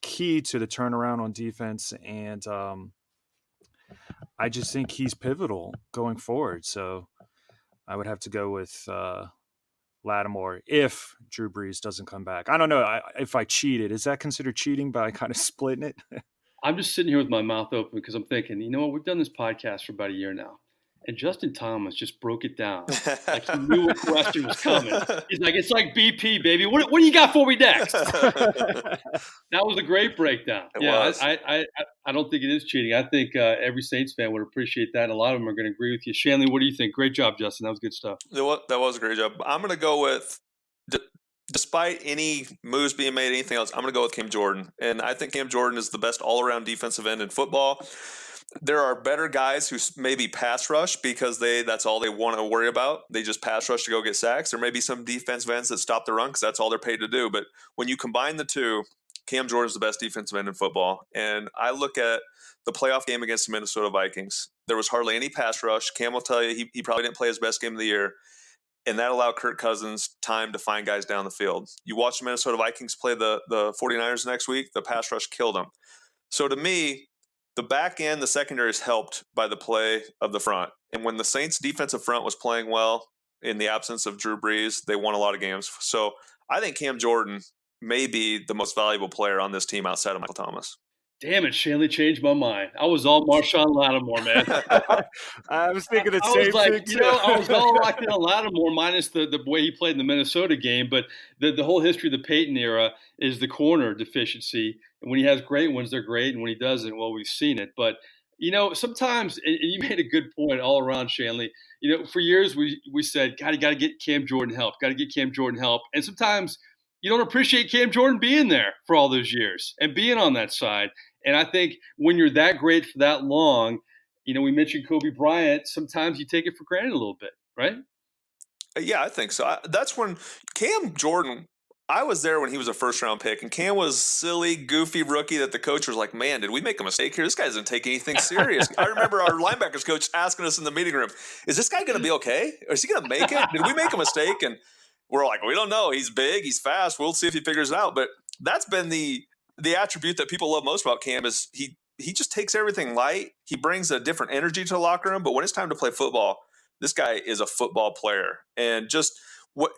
key to the turnaround on defense, and I just think he's pivotal going forward. So I would have to go with Lattimore if Drew Brees doesn't come back. I don't know if I cheated. Is that considered cheating by kind of splitting it?
I'm just sitting here with my mouth open because I'm thinking, you know what? We've done this podcast for about a year now. And Justin Thomas just broke it down. Like he knew what question was coming. He's like, it's like BP, baby. What do you got for me next? That was a great breakdown.
It was.
I don't think it is cheating. I think every Saints fan would appreciate that. And a lot of them are going to agree with you. Shanle, what do you think? Great job, Justin. That was good stuff.
That was a great job. I'm going to go with, despite any moves being made, anything else, I'm going to go with Cam Jordan. And I think Cam Jordan is the best all-around defensive end in football. There are better guys who maybe pass rush because that's all they want to worry about. They just pass rush to go get sacks. There may be some defensive ends that stop the run because that's all they're paid to do. But when you combine the two, Cam Jordan is the best defensive end in football. And I look at the playoff game against the Minnesota Vikings. There was hardly any pass rush. Cam will tell you he probably didn't play his best game of the year. And that allowed Kirk Cousins time to find guys down the field. You watch the Minnesota Vikings play the 49ers next week, the pass rush killed them. So to me, the back end, the secondary is helped by the play of the front. And when the Saints defensive front was playing well in the absence of Drew Brees, they won a lot of games. So I think Cam Jordan may be the most valuable player on this team outside of Michael Thomas.
Damn it, Shanle changed my mind. I was all Marshawn Lattimore, man.
I was thinking the same thing, too.
I was all locked in on Lattimore minus the way he played in the Minnesota game. But the whole history of the Peyton era is the corner deficiency. And when he has great ones, they're great. And when he doesn't, well, we've seen it. But, sometimes, and you made a good point all around, Shanle. For years we said, God, you got to get Cam Jordan help. Got to get Cam Jordan help. And sometimes you don't appreciate Cam Jordan being there for all those years and being on that side. And I think when you're that great for that long, we mentioned Kobe Bryant, sometimes you take it for granted a little bit, right?
Yeah, I think so. That's when Cam Jordan, I was there when he was a first-round pick, and Cam was silly, goofy rookie that the coach was like, man, did we make a mistake here? This guy doesn't take anything serious. I remember our linebackers coach asking us in the meeting room, is this guy going to be okay? Or is he going to make it? Did we make a mistake? And we're like, we don't know. He's big, he's fast. We'll see if he figures it out. But that's been the attribute that people love most about Cam is he just takes everything light. He brings a different energy to the locker room. But when it's time to play football, this guy is a football player. And just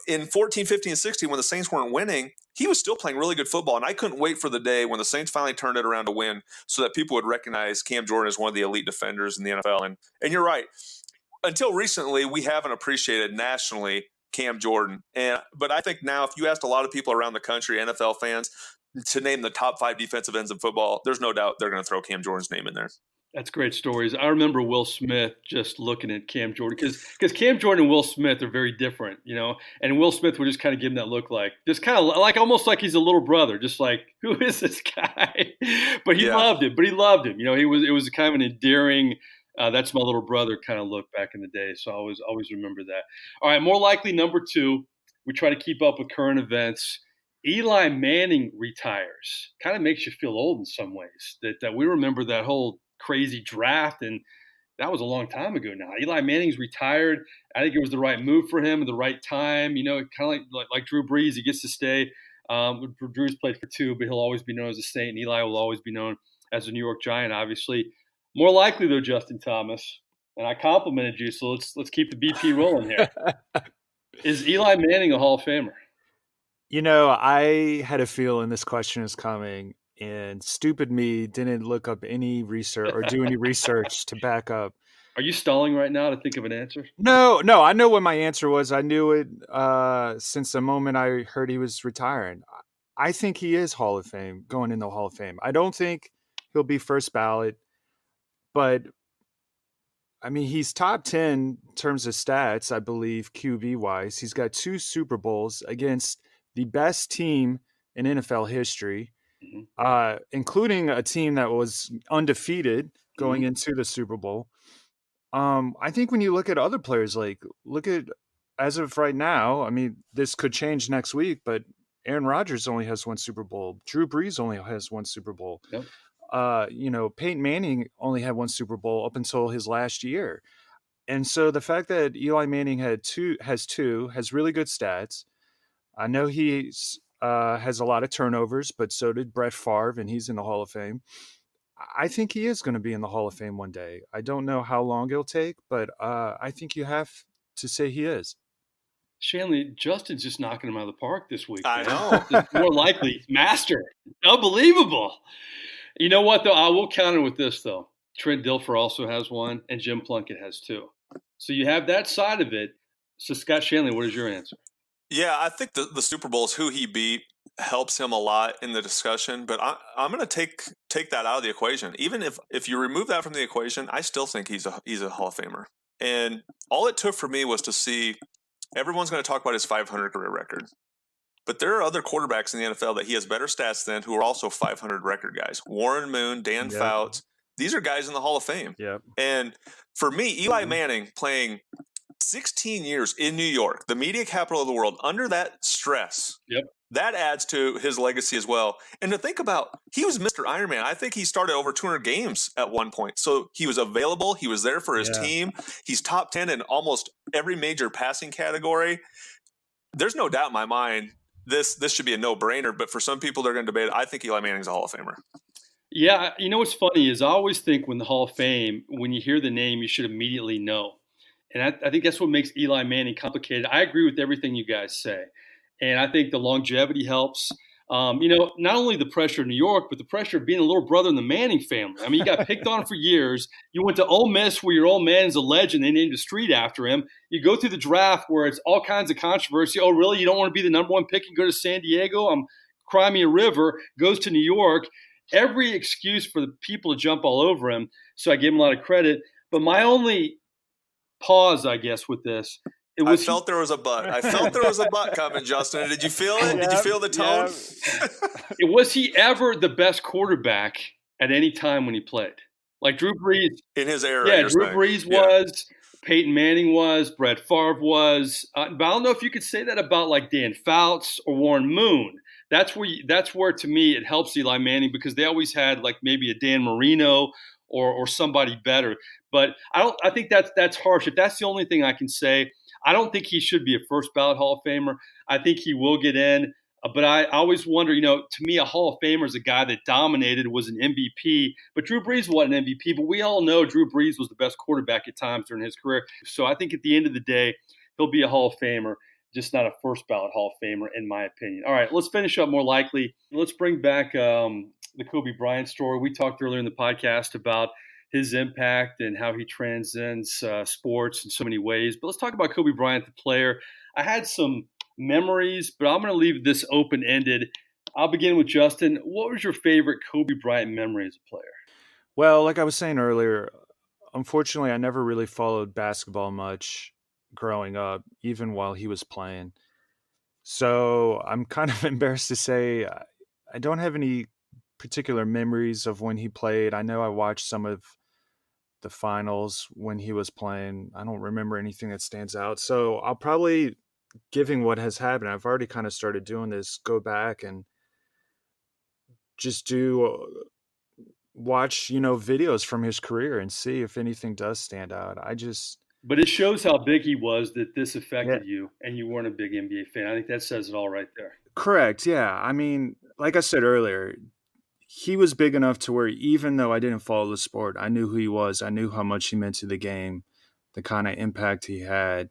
in 14, 15, and 16, when the Saints weren't winning, he was still playing really good football. And I couldn't wait for the day when the Saints finally turned it around to win so that people would recognize Cam Jordan as one of the elite defenders in the NFL. And you're right. Until recently, we haven't appreciated nationally Cam Jordan. But I think now if you asked a lot of people around the country, NFL fans, to name the top 5 defensive ends in football, there's no doubt they're going to throw Cam Jordan's name in there.
That's great stories. I remember Will Smith just looking at Cam Jordan because Cam Jordan and Will Smith are very different, and Will Smith would just kind of give him that look just kind of like almost like he's a little brother, just like, who is this guy? But he loved him. It was kind of an endearing, that's my little brother kind of look back in the day. So I always remember that. All right, more likely number 2, we try to keep up with current events. Eli Manning retires. Kind of makes you feel old in some ways that we remember that whole crazy draft, and that was a long time ago now. Eli Manning's retired. I think it was the right move for him at the right time. Kind of like Drew Brees, he gets to stay. Drew's played for 2, but he'll always be known as a Saint, and Eli will always be known as a New York Giant, obviously. More likely, though, Justin Thomas, and I complimented you, so let's keep the BP rolling here. Is Eli Manning a Hall of Famer?
I had a feeling this question is coming, and stupid me didn't look up any research or do any research to back up.
Are you stalling right now to think of an answer?
No, I know what my answer was. I knew it since the moment I heard he was retiring. I think he is Hall of Fame, going in the Hall of Fame. I don't think he'll be first ballot, but I mean, he's top 10 in terms of stats, I believe, QB-wise. He's got 2 Super Bowls against the best team in NFL history, including a team that was undefeated going into the Super Bowl. I think when you look at other players, as of right now, I mean, this could change next week, but Aaron Rodgers only has 1 Super Bowl. Drew Brees only has 1 Super Bowl.
Yep.
Peyton Manning only had 1 Super Bowl up until his last year. And so the fact that Eli Manning has really good stats. I know he has a lot of turnovers, but so did Brett Favre, and he's in the Hall of Fame. I think he is going to be in the Hall of Fame one day. I don't know how long it'll take, but I think you have to say he is.
Shanle, Justin's just knocking him out of the park this week.
I know.
More likely, master. Unbelievable. You know what, though? I will counter with this, though. Trent Dilfer also has 1, and Jim Plunkett has 2. So you have that side of it. So, Scott Shanle, what is your answer?
Yeah, I think the Super Bowl is who he beat helps him a lot in the discussion, but I'm going to take that out of the equation. Even if you remove that from the equation, I still think he's a Hall of Famer. And all it took for me was to see everyone's going to talk about his 500 career record. But there are other quarterbacks in the NFL that he has better stats than who are also 500 record guys. Warren Moon, Dan Fouts. These are guys in the Hall of Fame.
Yep.
And for me, Eli Manning playing 16 years in New York, the media capital of the world, under that stress, that adds to his legacy as well. And to think about, he was Mr. Ironman. I think he started over 200 games at one point. So he was available. He was there for his team. He's top 10 in almost every major passing category. There's no doubt in my mind this should be a no-brainer. But for some people, they're going to debate it. I think Eli Manning's a Hall of Famer.
Yeah, what's funny is I always think when the Hall of Fame, when you hear the name, you should immediately know. And I think that's what makes Eli Manning complicated. I agree with everything you guys say. And I think the longevity helps. Not only the pressure of New York, but the pressure of being a little brother in the Manning family. I mean, you got picked on for years. You went to Ole Miss where your old man is a legend. They named a street after him. You go through the draft where it's all kinds of controversy. Oh, really? You don't want to be the number 1 pick and go to San Diego? Cry me a river. Goes to New York. Every excuse for the people to jump all over him. So I give him a lot of credit. But my only pause, I guess, with this.
I felt there was a butt. I felt there was a butt coming, Justin. Did you feel it? Did you feel the tone?
Was he ever the best quarterback at any time when he played? Like Drew Brees.
In his era.
Yeah, Drew Brees was. Peyton Manning was. Brett Favre was. But I don't know if you could say that about like Dan Fouts or Warren Moon. That's where to me it helps Eli Manning because they always had like maybe a Dan Marino or somebody better. But I think that's harsh. If that's the only thing I can say, I don't think he should be a first ballot Hall of Famer. I think he will get in. But I always wonder, to me, a Hall of Famer is a guy that dominated, was an MVP. But Drew Brees wasn't an MVP. But we all know Drew Brees was the best quarterback at times during his career. So I think at the end of the day, he'll be a Hall of Famer, just not a first ballot Hall of Famer, in my opinion. All right, let's finish up more likely. Let's bring back the Kobe Bryant story. We talked earlier in the podcast about his impact and how he transcends sports in so many ways. But let's talk about Kobe Bryant, the player. I had some memories, but I'm going to leave this open-ended. I'll begin with Justin. What was your favorite Kobe Bryant memory as a player?
Well, like I was saying earlier, unfortunately, I never really followed basketball much growing up, even while he was playing. So I'm kind of embarrassed to say I don't have any particular memories of when he played. I know I watched some of the finals when he was playing. I don't remember anything that stands out. So I'll probably, given what has happened, I've already kind of started doing this, go back and just watch, videos from his career and see if anything does stand out.
But it shows how big he was that this
Yeah.
affected you, and you weren't a big NBA fan. I think that says it all right there.
Correct. Yeah. I mean, like I said earlier, he was big enough to where even though I didn't follow the sport, I knew who he was. I knew how much he meant to the game, the kind of impact he had.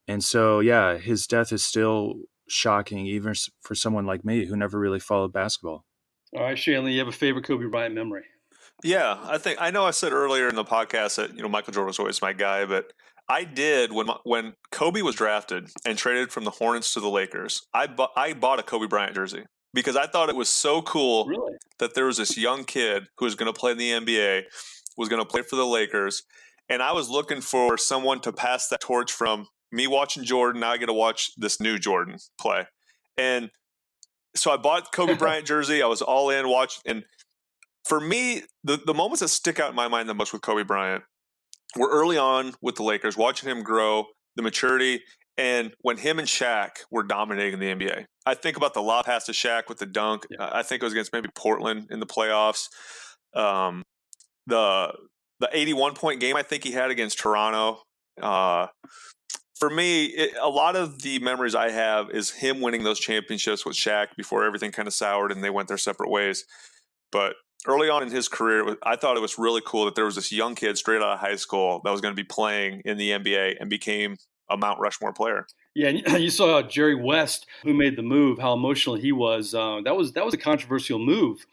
And so, yeah, his death is still shocking, even for someone like me who never really followed basketball.
All right, Shanle, you have a favorite Kobe Bryant memory?
Yeah, I know I said earlier in the podcast that Michael Jordan was always my guy, but I did when Kobe was drafted and traded from the Hornets to the Lakers. I bought a Kobe Bryant jersey because I thought it was so cool
Really?
that there was this young kid who was going to play in the NBA, was going to play for the Lakers, and I was looking for someone to pass that torch from me watching Jordan. Now I get to watch this new Jordan play, and so I bought Kobe Bryant jersey. I was all in watch and. For me, the moments that stick out in my mind the most with Kobe Bryant were early on with the Lakers, watching him grow, the maturity, and when him and Shaq were dominating the NBA. I think about the lob pass to Shaq with the dunk.
Yeah.
I think it was against maybe Portland in the playoffs. The 81-point game I think he had against Toronto. For me, a lot of the memories I have is him winning those championships with Shaq before everything kind of soured and they went their separate ways. But early on in his career, I thought it was really cool that there was this young kid straight out of high school that was going to be playing in the NBA and became a Mount Rushmore player.
Yeah, and you saw Jerry West, who made the move, how emotional he was. That was a controversial move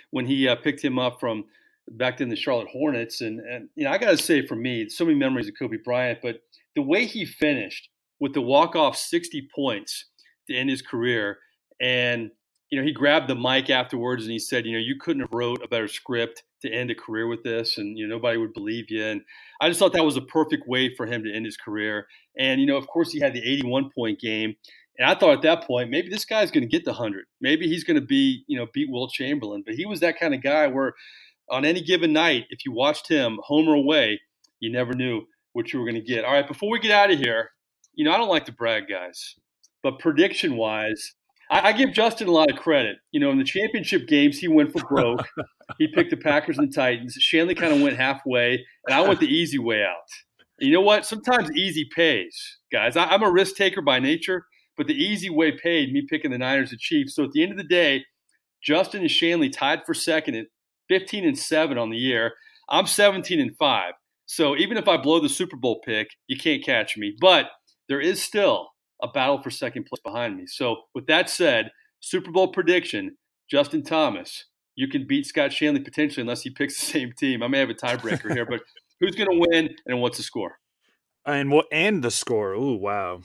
when he picked him up from back then the Charlotte Hornets. And I got to say, for me, so many memories of Kobe Bryant, but the way he finished with the walk-off 60 points to end his career, and he grabbed the mic afterwards and he said, you couldn't have wrote a better script to end a career with this, and nobody would believe you. And I just thought that was a perfect way for him to end his career. And of course, he had the 81-point game, and I thought at that point maybe this guy's going to get the 100. Maybe he's going to be beat Wilt Chamberlain. But he was that kind of guy where on any given night, if you watched him home or away, you never knew what you were going to get. All right, before we get out of here, I don't like to brag, guys, but prediction-wise, I give Justin a lot of credit. In the championship games, he went for broke. He picked the Packers and the Titans. Shanley kind of went halfway, and I went the easy way out. And you know what? Sometimes easy pays, guys. I'm a risk taker by nature, but the easy way paid me picking the Niners and Chiefs. So at the end of the day, Justin and Shanley tied for second at 15-7 on the year. I'm 17-5. So even if I blow the Super Bowl pick, you can't catch me. But there is still a battle for second place behind me. So with that said, Super Bowl prediction, Justin Thomas, you can beat Scott Shanley potentially unless he picks the same team. I may have a tiebreaker here, but who's going to win and what's the score?
And the score. Ooh, wow.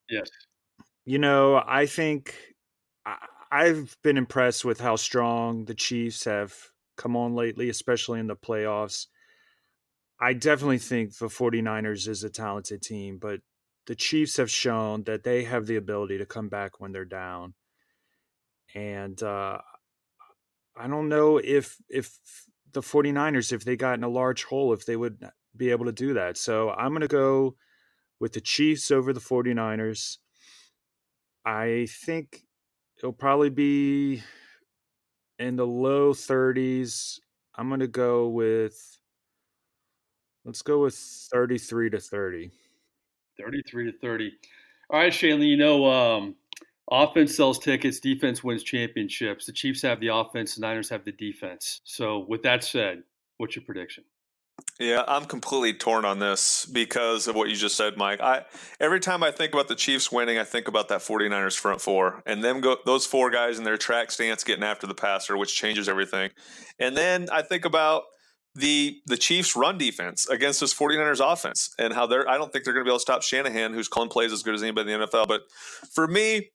Yes.
I think I've been impressed with how strong the Chiefs have come on lately, especially in the playoffs. I definitely think the 49ers is a talented team, but the Chiefs have shown that they have the ability to come back when they're down. And I don't know if the 49ers, if they got in a large hole, if they would be able to do that. So I'm going to go with the Chiefs over the 49ers. I think it'll probably be in the low 30s. I'm going to go with, let's go with 33-30.
33-30. All right, Shanle, offense sells tickets, defense wins championships. The Chiefs have the offense, the Niners have the defense. So with that said, what's your prediction?
Yeah, I'm completely torn on this because of what you just said, Mike. Every time I think about the Chiefs winning, I think about that 49ers front four and those four guys in their track stance getting after the passer, which changes everything. And then I think about the Chiefs run defense against this 49ers offense and how I don't think they're going to be able to stop Shanahan, who's calling plays as good as anybody in the NFL. But for me,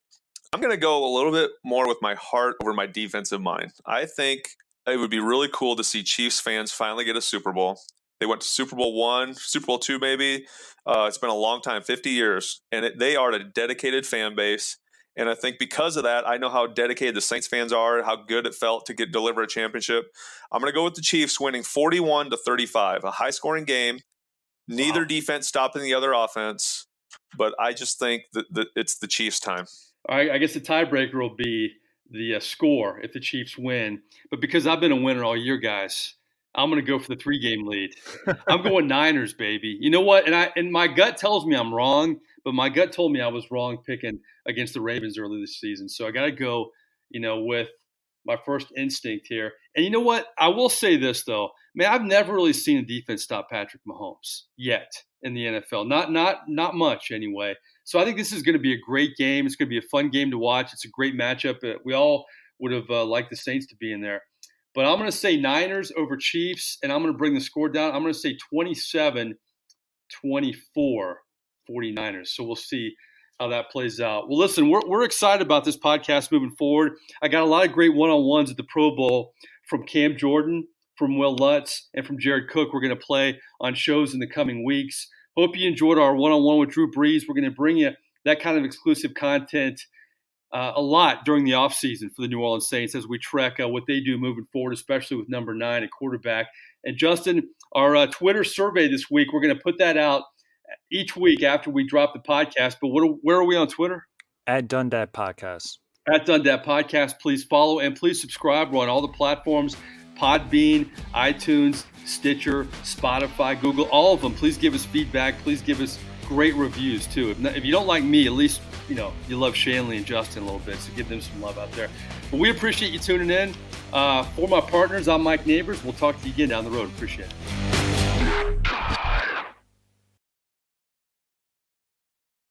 I'm going to go a little bit more with my heart over my defensive mind. I think it would be really cool to see Chiefs fans finally get a Super Bowl. They went to Super Bowl I, Super Bowl II maybe. It's been a long time, 50 years, and they are a dedicated fan base. And I think because of that, I know how dedicated the Saints fans are, how good it felt to deliver a championship. I'm going to go with the Chiefs winning 41-35, a high-scoring game. Neither defense stopping the other offense, but I just think that it's the Chiefs' time.
All right, I guess the tiebreaker will be the score if the Chiefs win. But because I've been a winner all year, guys, I'm going to go for the 3-game lead. I'm going Niners, baby. You know what? And my gut tells me I'm wrong, but my gut told me I was wrong picking against the Ravens early this season. So I got to go, with my first instinct here. And you know what? I will say this, though. Man, I've never really seen a defense stop Patrick Mahomes yet in the NFL. Not much, anyway. So I think this is going to be a great game. It's going to be a fun game to watch. It's a great matchup. We all would have liked the Saints to be in there. But I'm going to say Niners over Chiefs, and I'm going to bring the score down. I'm going to say 27-24 49ers. So we'll see how that plays out. Well, listen, we're excited about this podcast moving forward. I got a lot of great one-on-ones at the Pro Bowl from Cam Jordan, from Will Lutz, and from Jared Cook. We're going to play on shows in the coming weeks. Hope you enjoyed our one-on-one with Drew Brees. We're going to bring you that kind of exclusive content a lot during the offseason for the New Orleans Saints as we trek what they do moving forward, especially with number 9 at quarterback. And Justin, our Twitter survey this week, we're going to put that out each week after we drop the podcast. But where are we on Twitter?
At Dundat Podcast.
At Dundat Podcast. Please follow and please subscribe. We're on all the platforms, Podbean, iTunes, Stitcher, Spotify, Google, all of them. Please give us feedback. Please give us great reviews, too. If you don't like me, at least you love Shanle and Justin a little bit, so give them some love out there. But we appreciate you tuning in. For my partners, I'm Mike Nabors. We'll talk to you again down the road. Appreciate it.